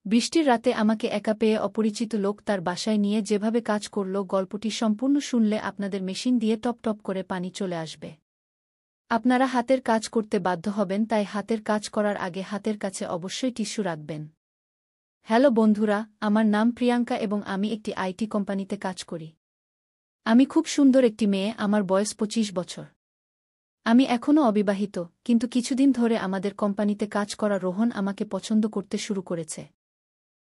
বৃষ্টির রাতে আমাকে একা পেয়ে অপরিচিত লোক তার বাসায় নিয়ে যেভাবে কাজ করল, গল্পটি সম্পূর্ণ শুনলে আপনাদের মেশিন দিয়ে টপ টপ করে পানি চলে আসবে। আপনারা হাতের কাজ করতে বাধ্য হবেন, তাই হাতের কাজ করার আগে হাতের কাছে অবশ্যই টিস্যু রাখবেন। হ্যালো বন্ধুরা, আমার নাম প্রিয়াঙ্কা এবং আমি একটি আইটি কোম্পানিতে কাজ করি। আমি খুব সুন্দর একটি মেয়ে, আমার বয়স 25 বছর। আমি এখনও অবিবাহিত, কিন্তু কিছুদিন ধরে আমাদের কোম্পানিতে কাজ করা রোহন আমাকে পছন্দ করতে শুরু করেছে।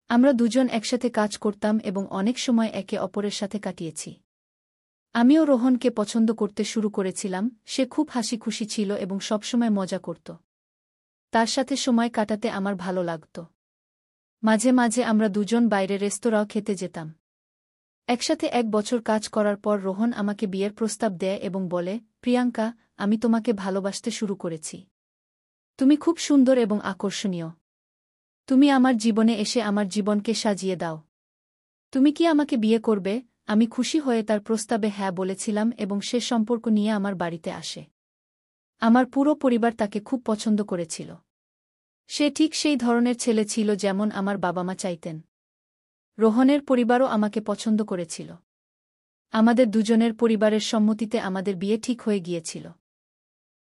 আমরা দুজন একসাথে কাজ করতাম এবং অনেক সময় একে অপরের সাথে কাটিয়েছি। আমিও রোহনকে পছন্দ করতে শুরু করেছিলাম। সে খুব হাসি খুশি ছিল এবং সবসময় মজা করত। তার সাথে সময় কাটাতে আমার ভালো লাগত। মাঝে মাঝে আমরা দুজন বাইরে রেস্তোরাঁও খেতে যেতাম। একসাথে 1 বছর কাজ করার পর রোহন আমাকে বিয়ের প্রস্তাব দেয় এবং বলে, প্রিয়াঙ্কা, আমি তোমাকে ভালোবাসতে শুরু করেছি। তুমি খুব সুন্দর এবং আকর্ষণীয়। তুমি আমার জীবনে এসে আমার জীবনকে সাজিয়ে দাও। তুমি কি আমাকে বিয়ে করবে? আমি খুশি হয়ে তার প্রস্তাবে হ্যাঁ বলেছিলাম এবং সে সম্পর্ক নিয়ে আমার বাড়িতে আসে। আমার পুরো পরিবার তাকে খুব পছন্দ করেছিল। সে ঠিক সেই ধরনের ছেলে ছিল যেমন আমার বাবা মা চাইতেন। রোহনের পরিবারও আমাকে পছন্দ করেছিল। আমাদের দুজনের পরিবারের সম্মতিতে আমাদের বিয়ে ঠিক হয়ে গিয়েছিল।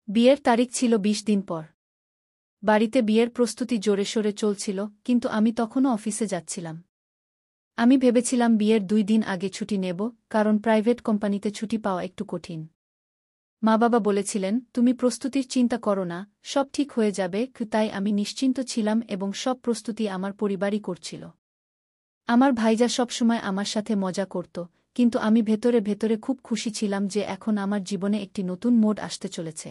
বিয়ের তারিখ ছিল 20 দিন পর। বাড়িতে বিয়ের প্রস্তুতি জোরে সোরে চলছিল, কিন্তু আমি তখনও অফিসে যাচ্ছিলাম। আমি ভেবেছিলাম বিয়ের 2 দিন আগে ছুটি নেব, কারণ প্রাইভেট কোম্পানিতে ছুটি পাওয়া একটু কঠিন। মা বাবা বলেছিলেন, তুমি প্রস্তুতির চিন্তা করো না, সব ঠিক হয়ে যাবে। তাই আমি নিশ্চিন্ত ছিলাম এবং সব প্রস্তুতি আমার পরিবারই করছিল। আমার ভাইজা সবসময় আমার সাথে মজা করত, কিন্তু আমি ভেতরে ভেতরে খুব খুশি ছিলাম যে এখন আমার জীবনে একটি নতুন মোড আসতে চলেছে।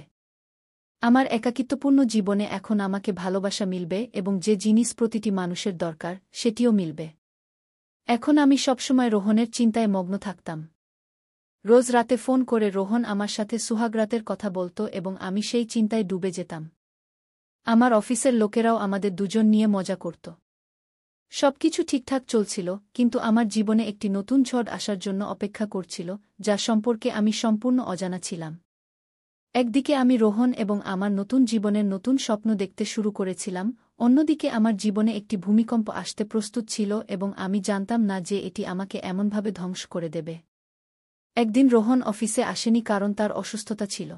আমার একাকিত্বপূর্ণ জীবনে এখন আমাকে ভালোবাসা মিলবে এবং যে জিনিস প্রতিটি মানুষের দরকার সেটিও মিলবে। এখন আমি সবসময় রোহনের চিন্তায় মগ্ন থাকতাম। রোজ রাতে ফোন করে রোহন আমার সাথে সুহাগরাতের কথা বলত এবং আমি সেই চিন্তায় ডুবে যেতাম। আমার অফিসের লোকেরাও আমাদের দুজন নিয়ে মজা করত। সবকিছু ঠিকঠাক চলছিল, কিন্তু আমার জীবনে একটি নতুন ঝড় আসার জন্য অপেক্ষা করছিল, যা সম্পর্কে আমি সম্পূর্ণ অজানা ছিলাম। একদিকে আমি রোহন এবং আমার নতুন জীবনের নতুন স্বপ্ন দেখতে শুরু করেছিলাম, অন্যদিকে আমার জীবনে একটি ভূমিকম্প আসতে প্রস্তুত ছিল এবং আমি জানতাম না যে এটি আমাকে এমনভাবে ধ্বংস করে দেবে। একদিন রোহন অফিসে আসেনি কারণ তার অসুস্থতা ছিল।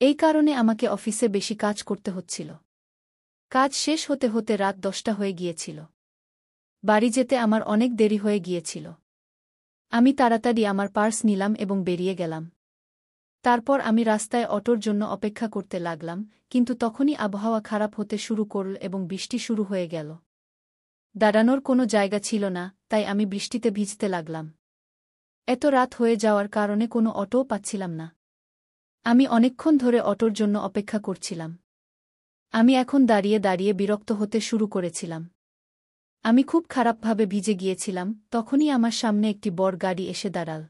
এই কারণে আমাকে অফিসে বেশি কাজ করতে হচ্ছিল। কাজ শেষ হতে হতে রাত 10টা হয়ে গিয়েছিল। বাড়ি যেতে আমার অনেক দেরি হয়ে গিয়েছিল। আমি তাড়াতাড়ি আমার পার্স নিলাম এবং বেরিয়ে গেলাম। তারপর আমি রাস্তায় অটোর জন্য অপেক্ষা করতে লাগলাম, কিন্তু তখনই আবহাওয়া খারাপ হতে শুরু করল এবং বৃষ্টি শুরু হয়ে গেল। দাঁড়ানোর কোনো জায়গা ছিল না, তাই আমি বৃষ্টিতে ভিজতে লাগলাম। এত রাত হয়ে যাওয়ার কারণে কোনো অটোও পাচ্ছিলাম না। আমি অনেকক্ষণ ধরে অটোর জন্য অপেক্ষা করছিলাম। আমি এখন দাঁড়িয়ে দাঁড়িয়ে বিরক্ত হতে শুরু করেছিলাম। আমি খুব খারাপভাবে ভিজে গিয়েছিলাম। তখনই আমার সামনে একটি বড় গাড়ি এসে দাঁড়াল।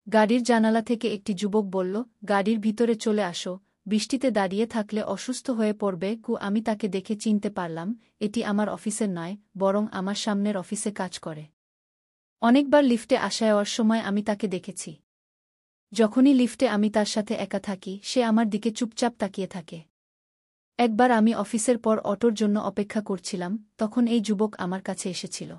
গাড়ির জানালা থেকে একটি যুবক বলল, গাড়ির ভিতরে চলে আসো, বৃষ্টিতে দাঁড়িয়ে থাকলে অসুস্থ হয়ে পড়বে। আমি তাকে দেখে চিনতে পারলাম, এটি আমার অফিসের নয়, বরং আমার সামনের অফিসে কাজ করে। অনেকবার লিফটে আসার সময় আমি তাকে দেখেছি। যখনই লিফটে আমি তার সাথে একা থাকি, সে আমার দিকে চুপচাপ তাকিয়ে থাকে। একবার আমি অফিসের পর অটোর জন্য অপেক্ষা করছিলাম, তখন এই যুবক আমার কাছে এসেছিল।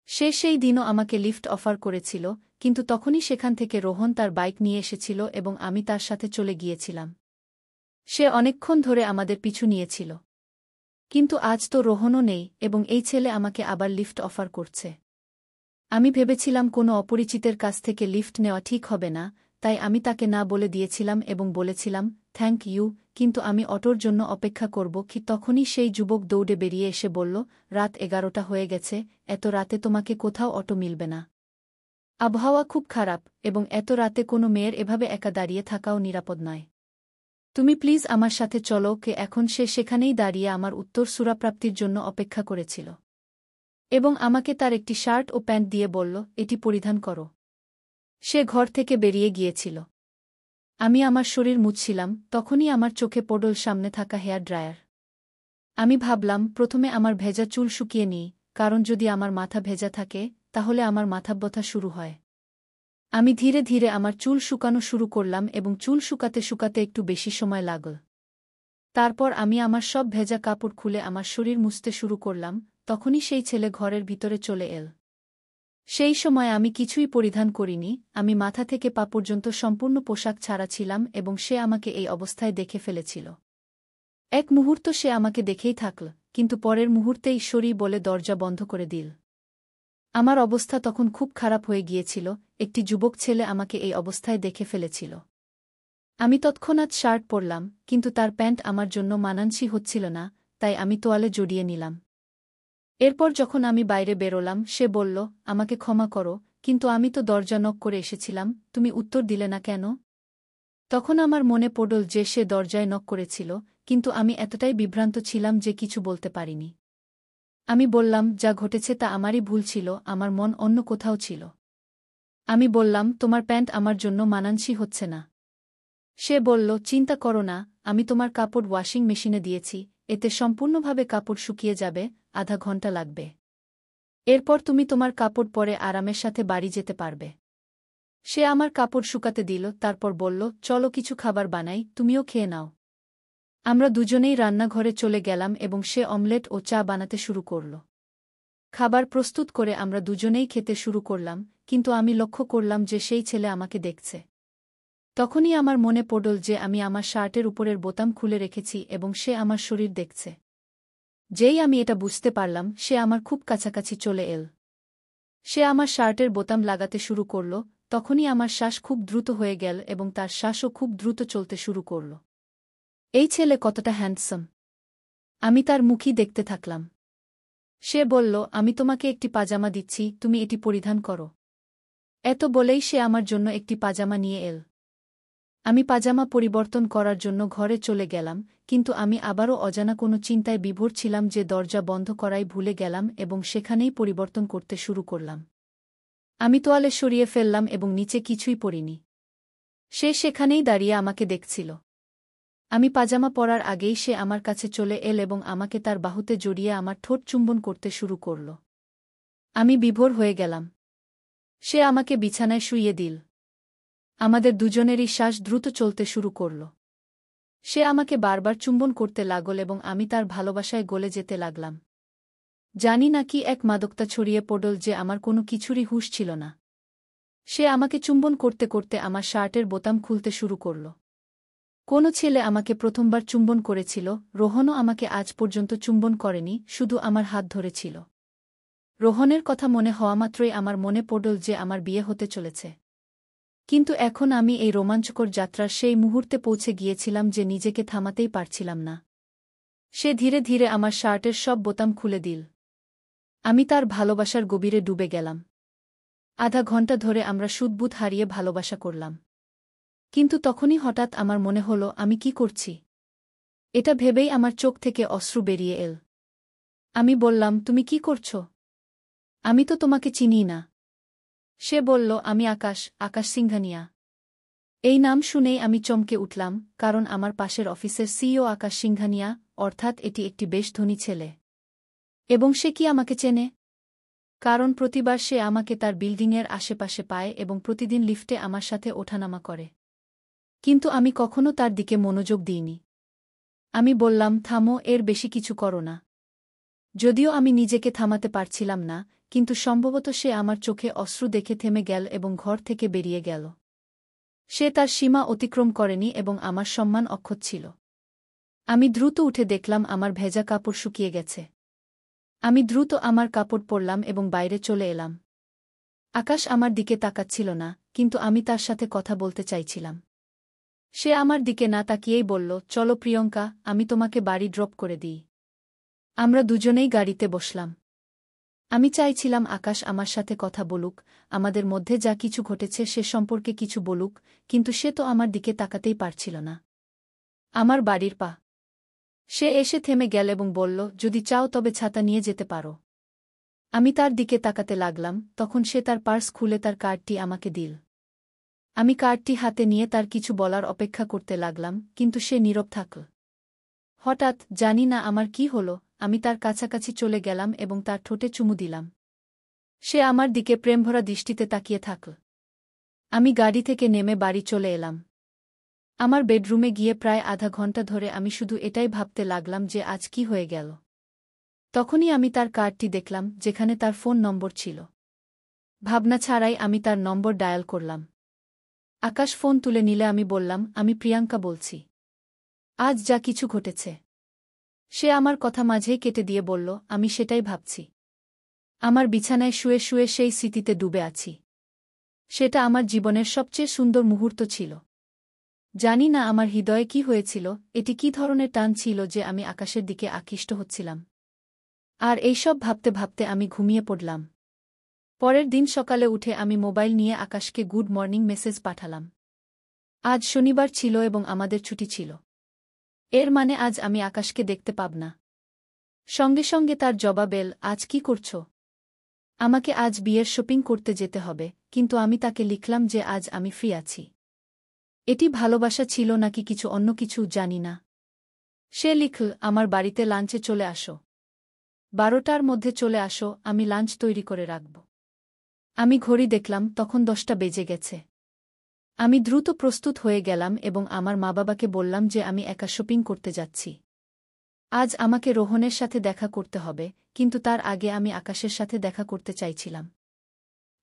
সে সেই দিনও আমাকে লিফট অফার করেছিল, কিন্তু তখনই সেখান থেকে রোহন তার বাইক নিয়ে এসেছিল এবং আমি তার সাথে চলে গিয়েছিলাম। সে অনেকক্ষণ ধরে আমাদের পিছু নিয়েছিল। কিন্তু আজ তো রোহনও নেই এবং এই ছেলে আমাকে আবার লিফট অফার করছে। আমি ভেবেছিলাম কোনো অপরিচিতের কাছ থেকে লিফট নেওয়া ঠিক হবে না, তাই আমি তাকে না বলে দিয়েছিলাম এবং বলেছিলাম, থ্যাংক ইউ, কিন্তু আমি অটোর জন্য অপেক্ষা করব। তখনই সেই যুবক দৌড়ে বেরিয়ে এসে বলল, রাত 11টা হয়ে গেছে, এত রাতে তোমাকে কোথাও অটো মিলবে না। আবহাওয়া খুব খারাপ এবং এত রাতে কোনো মেয়ের এভাবে একা দাঁড়িয়ে থাকাও নিরাপদ নয়। তুমি প্লিজ আমার সাথে চলো। এখন সে সেখানেই দাঁড়িয়ে আমার উত্তর সুরাপ্রাপ্তির জন্য অপেক্ষা করেছিল এবং আমাকে তার একটি শার্ট ও প্যান্ট দিয়ে বলল, এটি পরিধান করো। সে ঘর থেকে বেরিয়ে গিয়েছিল। আমি আমার শরীর মুছছিলাম, তখনই আমার চোখে পড়ল সামনে থাকা হেয়ার ড্রায়ার। আমি ভাবলাম, প্রথমে আমার ভেজা চুল শুকিয়ে নিই, কারণ যদি আমার মাথা ভেজা থাকে তাহলে আমার মাথা ব্যথা শুরু হয়। আমি ধীরে ধীরে আমার চুল শুকানো শুরু করলাম এবং চুল শুকাতে শুকাতে একটু বেশি সময় লাগল। তারপর আমি আমার সব ভেজা কাপড় খুলে আমার শরীর মুছতে শুরু করলাম। তখনই সেই ছেলে ঘরের ভিতরে চলে এল। সেই সময় আমি কিছুই পরিধান করিনি, আমি মাথা থেকে পা পর্যন্ত সম্পূর্ণ পোশাক ছাড়া ছিলাম এবং সে আমাকে এই অবস্থায় দেখে ফেলেছিল। এক মুহূর্ত সে আমাকে দেখেই থাকল, কিন্তু পরের মুহূর্তেই সরি বলে দরজা বন্ধ করে দিল। আমার অবস্থা তখন খুব খারাপ হয়ে গিয়েছিল, একটি যুবক ছেলে আমাকে এই অবস্থায় দেখে ফেলেছিল। আমি তৎক্ষণাৎ শার্ট পরলাম, কিন্তু তার প্যান্ট আমার জন্য মানানসই হচ্ছিল না, তাই আমি তোয়ালে জড়িয়ে নিলাম। এরপর যখন আমি বাইরে বেরোলাম সে বলল, আমাকে ক্ষমা করো, কিন্তু আমি তো দরজা নক করে এসেছিলাম, তুমি উত্তর দিলে না কেন? তখন আমার মনে পড়ল যে সে দরজায় নক করেছিল, কিন্তু আমি এতটাই বিভ্রান্ত ছিলাম যে কিছু বলতে পারিনি। আমি বললাম, যা ঘটেছে তা আমারই ভুল ছিল, আমার মন অন্য কোথাও ছিল। আমি বললাম, তোমার প্যান্ট আমার জন্য মানানসই হচ্ছে না। সে বলল, চিন্তা করো না, আমি তোমার কাপড় ওয়াশিং মেশিনে দিয়েছি, এতে সম্পূর্ণভাবে কাপড় শুকিয়ে যাবে, আধা ঘন্টা লাগবে। এরপর তুমি তোমার কাপড় পরে আরামের সাথে বাড়ি যেতে পারবে। সে আমার কাপড় শুকাতে দিল, তারপর বলল, চলো কিছু খাবার বানাই, তুমিও খেয়ে নাও। আমরা দুজনেই রান্নাঘরে চলে গেলাম এবং সে অমলেট ও চা বানাতে শুরু করল। খাবার প্রস্তুত করে আমরা দুজনেই খেতে শুরু করলাম, কিন্তু আমি লক্ষ্য করলাম যে সেই ছেলে আমাকে দেখছে। তখনই আমার মনে পড়ল যে আমি আমার শার্টের উপরের বোতাম খুলে রেখেছি এবং সে আমার শরীর দেখছে। যেই আমি এটা বুঝতে পারলাম সে আমার খুব কাছাকাছি চলে এল। সে আমার শার্টের বোতাম লাগাতে শুরু করল, তখনই আমার শ্বাস খুব দ্রুত হয়ে গেল এবং তার শ্বাসও খুব দ্রুত চলতে শুরু করল। এই ছেলে কতটা হ্যান্ডসাম! আমি তার মুখই দেখতে থাকলাম। সে বলল, আমি তোমাকে একটি পাজামা দিচ্ছি, তুমি এটি পরিধান করো। এত বলেই সে আমার জন্য একটি পাজামা নিয়ে এল। আমি পাজামা পরিবর্তন করার জন্য ঘরে চলে গেলাম, কিন্তু আমি আবারও অজানা কোনো চিন্তায় বিভোর ছিলাম যে দরজা বন্ধ করাই ভুলে গেলাম এবং সেখানেই পরিবর্তন করতে শুরু করলাম। আমি তোয়ালে সরিয়ে ফেললাম এবং নিচে কিছুই পরিনি। সে সেখানেই দাঁড়িয়ে আমাকে দেখছিল। আমি পাজামা পরার আগেই সে আমার কাছে চলে এল এবং আমাকে তার বাহুতে জড়িয়ে আমার ঠোঁট চুম্বন করতে শুরু করল। আমি বিভোর হয়ে গেলাম। সে আমাকে বিছানায় শুইয়ে দিল। আমাদের দুজনেরই শ্বাস দ্রুত চলতে শুরু করল। সে আমাকে বারবার চুম্বন করতে লাগল এবং আমি তার ভালোবাসায় গলে যেতে লাগলাম। জানি না কি এক মাদকতা ছড়িয়ে পড়ল যে আমার কোনো কিছুরই হুঁশ ছিল না। সে আমাকে চুম্বন করতে করতে আমার শার্টের বোতাম খুলতে শুরু করল। কোনো ছেলে আমাকে প্রথমবার চুম্বন করেছিল, রোহনও আমাকে আজ পর্যন্ত চুম্বন করেনি, শুধু আমার হাত ধরেছিল। রোহনের কথা মনে হওয়া মাত্রই আমার মনে পড়ল যে আমার বিয়ে হতে চলেছে। কিন্তু এখন আমি এই রোমাঞ্চকর যাত্রার সেই মুহূর্তে পৌঁছে গিয়েছিলাম যে নিজেকে থামাতেই পারছিলাম না। সে ধীরে ধীরে আমার শার্টের সব বোতাম খুলে দিল। আমি তার ভালোবাসার গভীরে ডুবে গেলাম। আধা ঘন্টা ধরে আমরা সুদবুদ হারিয়ে ভালোবাসা করলাম। কিন্তু তখনই হঠাৎ আমার মনে হল, আমি কি করছি? এটা ভেবেই আমার চোখ থেকে অশ্রু বেরিয়ে এল। আমি বললাম, তুমি কি করছ? আমি তো তোমাকে চিনি না। সে বলল, আমি আকাশ সিংঘানিয়া। এই নাম শুনেই আমি চমকে উঠলাম, কারণ আমার পাশের অফিসের সিইও আকাশ সিংঘানিয়া, অর্থাৎ এটি একটি বেশ ধনী ছেলে। এবং সে কি আমাকে চেনে? কারণ প্রতিবার সে আমাকে তার বিল্ডিংয়ের আশেপাশে পায় এবং প্রতিদিন লিফটে আমার সাথে ওঠানামা করে। কিন্তু আমি কখনো তার দিকে মনোযোগ দিইনি। আমি বললাম, থামো, এর বেশি কিছু করো না। যদিও আমি নিজেকে থামাতে পারছিলাম না, কিন্তু সম্ভবত সে আমার চোখে অশ্রু দেখে থেমে গেল এবং ঘর থেকে বেরিয়ে গেল। সে তার সীমা অতিক্রম করেনি এবং আমার সম্মান অক্ষত ছিল। আমি দ্রুত উঠে দেখলাম আমার ভেজা কাপড় শুকিয়ে গেছে। আমি দ্রুত আমার কাপড় পরলাম এবং বাইরে চলে এলাম। আকাশ আমার দিকে তাকাচ্ছিল না, কিন্তু আমি তার সাথে কথা বলতে চাইছিলাম। সে আমার দিকে না তাকিয়েই বলল, চলো প্রিয়ঙ্কা, আমি তোমাকে বাড়ি ড্রপ করে দিই। আমরা দুজনেই গাড়িতে বসলাম। আমি চাইছিলাম আকাশ আমার সাথে কথা বলুক, আমাদের মধ্যে যা কিছু ঘটেছে সে সম্পর্কে কিছু বলুক, কিন্তু সে তো আমার দিকে তাকাতেই পারছিল না। আমার বাড়ির পা। সে এসে থেমে গেল এবং বলল, যদি চাও তবে ছাতা নিয়ে যেতে পারো। আমি তার দিকে তাকাতে লাগলাম, তখন সে তার পার্স খুলে তার কার্ডটি আমাকে দিল। আমি কার্ডটি হাতে নিয়ে তার কিছু বলার অপেক্ষা করতে লাগলাম, কিন্তু সে নীরব থাকল। হঠাৎ, জানি না আমার কি হল, আমি তার কাছাকাছি চলে গেলাম এবং তার ঠোঁটে চুমু দিলাম। সে আমার দিকে প্রেমভরা দৃষ্টিতে তাকিয়ে থাকল। আমি গাড়ি থেকে নেমে বাড়ি চলে এলাম। আমার বেডরুমে গিয়ে প্রায় আধা ঘন্টা ধরে আমি শুধু এটাই ভাবতে লাগলাম যে আজ কি হয়ে গেল। তখনই আমি তার কার্ডটি দেখলাম, যেখানে তার ফোন নম্বর ছিল। ভাবনা ছাড়াই আমি তার নম্বর ডায়াল করলাম। আকাশ ফোন তুলে নিলে আমি বললাম, আমি প্রিয়াঙ্কা বলছি। আজ যা কিছু ঘটেছে। সে আমার কথা মাঝেই কেটে দিয়ে বলল, আমি সেটাই ভাবছি। আমার বিছানায় শুয়ে শুয়ে সেই স্মৃতিতে ডুবে আছি। সেটা আমার জীবনের সবচেয়ে সুন্দর মুহূর্ত ছিল। জানি না আমার হৃদয়ে কি হয়েছিল, এটি কি ধরনের টান ছিল যে আমি আকাশের দিকে আকৃষ্ট হচ্ছিলাম। আর এইসব ভাবতে ভাবতে আমি ঘুমিয়ে পড়লাম। পরের দিন সকালে উঠে আমি মোবাইল নিয়ে আকাশকে গুড মর্নিং মেসেজ পাঠালাম। আজ শনিবার ছিল এবং আমাদের ছুটি ছিল। এর মানে আজ আমি আকাশকে দেখতে পাব না। সঙ্গে সঙ্গে তার জবাব এল, আজ কি করছ? আমাকে আজ বিয়ের শপিং করতে যেতে হবে, কিন্তু আমি তাকে লিখলাম যে আজ আমি ফ্রি আছি। এটি ভালোবাসা ছিল নাকি কিছু অন্য কিছু জানি না। সে লিখল, আমার বাড়িতে লাঞ্চে চলে আসো। 12টার মধ্যে চলে আসো, আমি লাঞ্চ তৈরি করে রাখব। আমি ঘড়ি দেখলাম, তখন 10টা বেজে গেছে। আমি দ্রুত প্রস্তুত হয়ে গেলাম এবং আমার মা-বাবাকে বললাম যে আমি একা শপিং করতে যাচ্ছি। আজ আমাকে রোহনের সাথে দেখা করতে হবে, কিন্তু তার আগে আমি আকাশের সাথে দেখা করতে চাইছিলাম।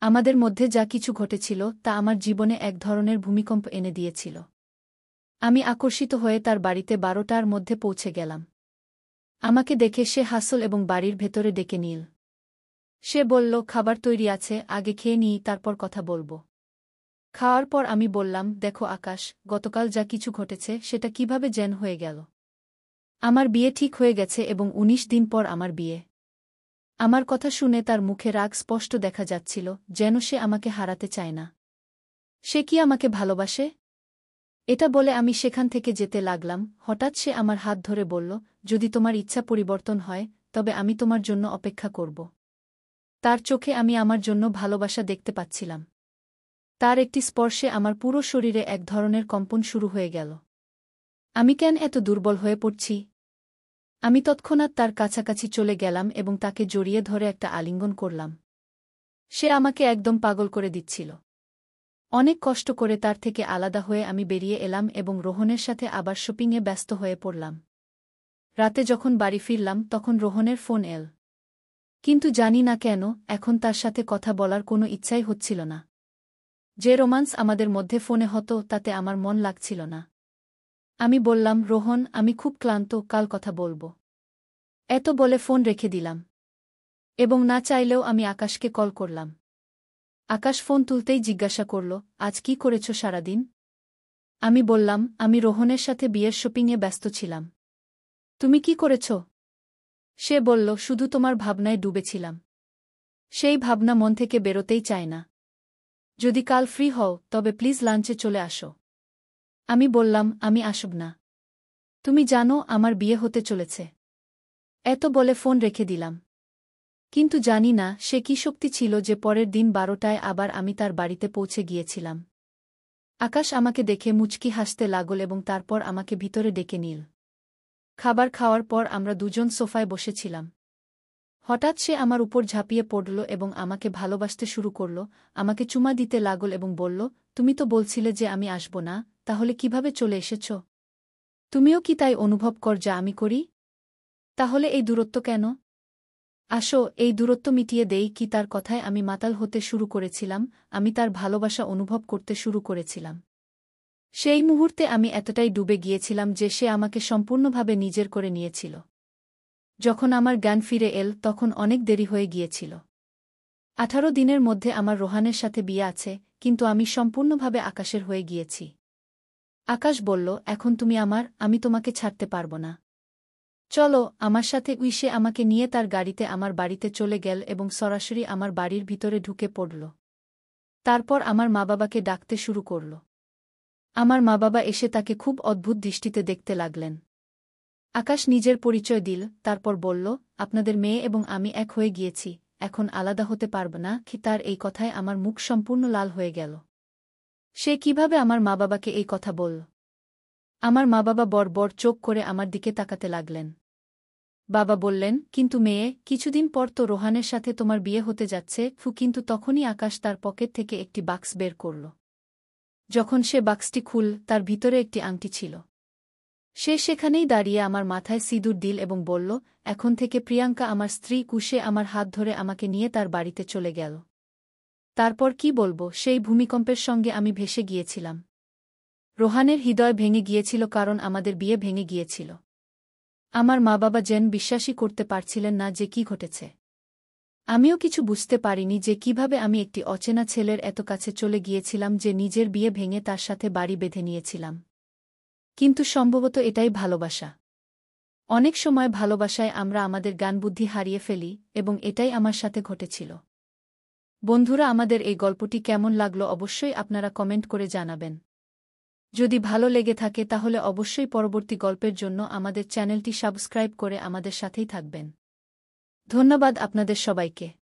আমাদের মধ্যে যা কিছু ঘটেছিল তা আমার জীবনে এক ধরনের ভূমিকম্প এনে দিয়েছিল। আমি আকর্ষিত হয়ে তার বাড়িতে 12টার মধ্যে পৌঁছে গেলাম। আমাকে দেখে সে হাসল এবং বাড়ির ভেতরে ডেকে নিল। সে বলল, খাবার তৈরি আছে, আগে খেয়ে নিই, তারপর কথা বলব। খাওয়ার পর আমি বললাম, দেখো আকাশ, গতকাল যা কিছু ঘটেছে সেটা কিভাবে যেন হয়ে গেল। আমার বিয়ে ঠিক হয়ে গেছে এবং 19 দিন পর আমার বিয়ে। আমার কথা শুনে তার মুখে রাগ স্পষ্ট দেখা যাচ্ছিল, যেন সে আমাকে হারাতে চায় না। সে কি আমাকে ভালোবাসে? এটা বলে আমি সেখান থেকে যেতে লাগলাম। হঠাৎ সে আমার হাত ধরে বলল, যদি তোমার ইচ্ছা পরিবর্তন হয়, তবে আমি তোমার জন্য অপেক্ষা করব। তার চোখে আমি আমার জন্য ভালোবাসা দেখতে পাচ্ছিলাম। তার একটি স্পর্শে আমার পুরো শরীরে এক ধরনের কম্পন শুরু হয়ে গেল। আমি কেন এত দুর্বল হয়ে পড়ছি? আমি তৎক্ষণাৎ তার কাছাকাছি চলে গেলাম এবং তাকে জড়িয়ে ধরে একটা আলিঙ্গন করলাম। সে আমাকে একদম পাগল করে দিচ্ছিল। অনেক কষ্ট করে তার থেকে আলাদা হয়ে আমি বেরিয়ে এলাম এবং রোহনের সাথে আবার শপিংয়ে ব্যস্ত হয়ে পড়লাম। রাতে যখন বাড়ি ফিরলাম তখন রোহনের ফোন এল। কিন্তু জানি না কেন, এখন তার সাথে কথা বলার কোনো ইচ্ছাই হচ্ছিল না। যে রোমান্স আমাদের মধ্যে ফোনে হতো তাতে আমার মন লাগছিল না। আমি বললাম, রোহন, আমি খুব ক্লান্ত, কাল কথা বলব। এত বলে ফোন রেখে দিলাম। এবং না চাইলেও আমি আকাশকে কল করলাম। আকাশ ফোন তুলতেই জিজ্ঞাসা করল, আজ কি করেছ সারাদিন? আমি বললাম, আমি রোহনের সাথে বিয়ের শপিংয়ে ব্যস্ত ছিলাম। তুমি কি করেছ? সে বলল, শুধু তোমার ভাবনায় ডুবেছিলাম। সেই ভাবনা মন থেকে বেরোতেই চায় না। যদি কাল ফ্রি হও তবে প্লিজ লাঞ্চে চলে আসো। আমি বললাম, আমি আসব না। তুমি জানো আমার বিয়ে হতে চলেছে। এত বলে ফোন রেখে দিলাম। কিন্তু জানি না সে কি শক্তি ছিল যে পরের দিন 12টায় আবার আমি তার বাড়িতে পৌঁছে গিয়েছিলাম। আকাশ আমাকে দেখে মুচকি হাসতে লাগল এবং তারপর আমাকে ভিতরে ডেকে নিল। খাবার খাওয়ার পর আমরা দুজন সোফায় বসেছিলাম। হঠাৎ সে আমার উপর ঝাঁপিয়ে পড়ল এবং আমাকে ভালোবাসতে শুরু করল, আমাকে চুমা দিতে লাগল এবং বলল, তুমি তো বলছিলে যে আমি আসব না, তাহলে কিভাবে চলে এসেছ? তুমিও কি তাই অনুভব কর যা আমি করি? তাহলে এই দূরত্ব কেন? আসো, এই দূরত্ব মিটিয়ে দেই কি? তার কথায় আমি মাতাল হতে শুরু করেছিলাম, আমি তার ভালোবাসা অনুভব করতে শুরু করেছিলাম। সেই মুহূর্তে আমি এতটাই ডুবে গিয়েছিলাম যে সে আমাকে সম্পূর্ণভাবে নিজের করে নিয়েছিল। যখন আমার জ্ঞান ফিরে এল তখন অনেক দেরি হয়ে গিয়েছিল। 18 দিনের মধ্যে আমার রোহানের সাথে বিয়ে আছে, কিন্তু আমি সম্পূর্ণভাবে আকাশের হয়ে গিয়েছি। আকাশ বলল, এখন তুমি আমার, আমি তোমাকে ছাড়তে পারব না। চলো আমার সাথে। সে আমাকে নিয়ে তার গাড়িতে আমার বাড়িতে চলে গেল এবং সরাসরি আমার বাড়ির ভিতরে ঢুকে পড়ল। তারপর আমার মা-বাবাকে ডাকতে শুরু করল। আমার মা-বাবা এসে তাকে খুব অদ্ভুত দৃষ্টিতে দেখতে লাগলেন। আকাশ নিজের পরিচয় দিল, তারপর বলল, আপনাদের মেয়ে এবং আমি এক হয়ে গিয়েছি, এখন আলাদা হতে পারব না। তার এই কথায় আমার মুখ সম্পূর্ণ লাল হয়ে গেল। সে কিভাবে আমার মা-বাবাকে এই কথা বলল? আমার মা-বাবা বড় চোখ করে আমার দিকে তাকাতে লাগলেন। বাবা বললেন, কিন্তু মেয়ে, কিছুদিন পর তো রোহানের সাথে তোমার বিয়ে হতে যাচ্ছে। কিন্তু তখনই আকাশ তার পকেট থেকে একটি বাক্স বের করল। যখন সে বাক্সটি খুল, তার ভিতরে একটি আংটি ছিল। সে সেখানেই দাঁড়িয়ে আমার মাথায় সিঁদুর দিল এবং বলল, এখন থেকে প্রিয়াঙ্কা আমার স্ত্রী। কুশে আমার হাত ধরে আমাকে নিয়ে তার বাড়িতে চলে গেল। তারপর কি বলবো, সেই ভূমিকম্পের সঙ্গে আমি ভেসে গিয়েছিলাম। রোহানের হৃদয় ভেঙে গিয়েছিল, কারণ আমাদের বিয়ে ভেঙে গিয়েছিল। আমার মা-বাবা যেন বিশ্বাসই করতে পারছিলেন না যে কি ঘটেছে। আমিও কিছু বুঝতে পারিনি যে কিভাবে আমি একটি অচেনা ছেলের এত কাছে চলে গিয়েছিলাম, যে নিজের বিয়ে ভেঙে তার সাথে বাড়ি বেঁধে নিয়েছিলাম। কিন্তু সম্ভবত এটাই ভালোবাসা। অনেক সময় ভালোবাসায় আমরা আমাদের জ্ঞানবুদ্ধি হারিয়ে ফেলি, এবং এটাই আমার সাথে ঘটেছিল। বন্ধুরা, আমাদের এই গল্পটি কেমন লাগলো অবশ্যই আপনারা কমেন্ট করে জানাবেন। যদি ভালো লেগে থাকে তাহলে অবশ্যই পরবর্তী গল্পের জন্য আমাদের চ্যানেলটি সাবস্ক্রাইব করে আমাদের সাথেই থাকবেন। ধন্যবাদ আপনাদের সবাইকে।